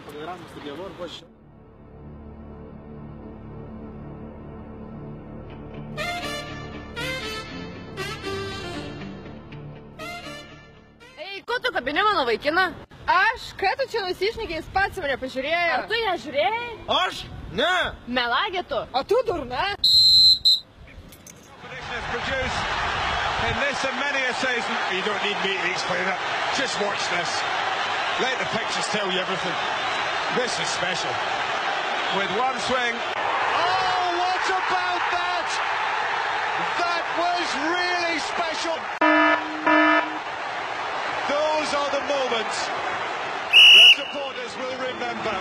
Поиграем с договор больше. Ei, ko tu kabini mano vaikiną? Aš, ką tu čia nusišnekiai, jis pats mane pažiūrėjo. Ar tu ją žiūrėjai? Aš? Ne! Melagė tu. O tu durna? In this and many a season, you don't need me to explain it. Just watch this. Let the pictures tell you everything. This is special. With one swing. Oh, what about that? That was really special. Those are the moments that supporters will remember.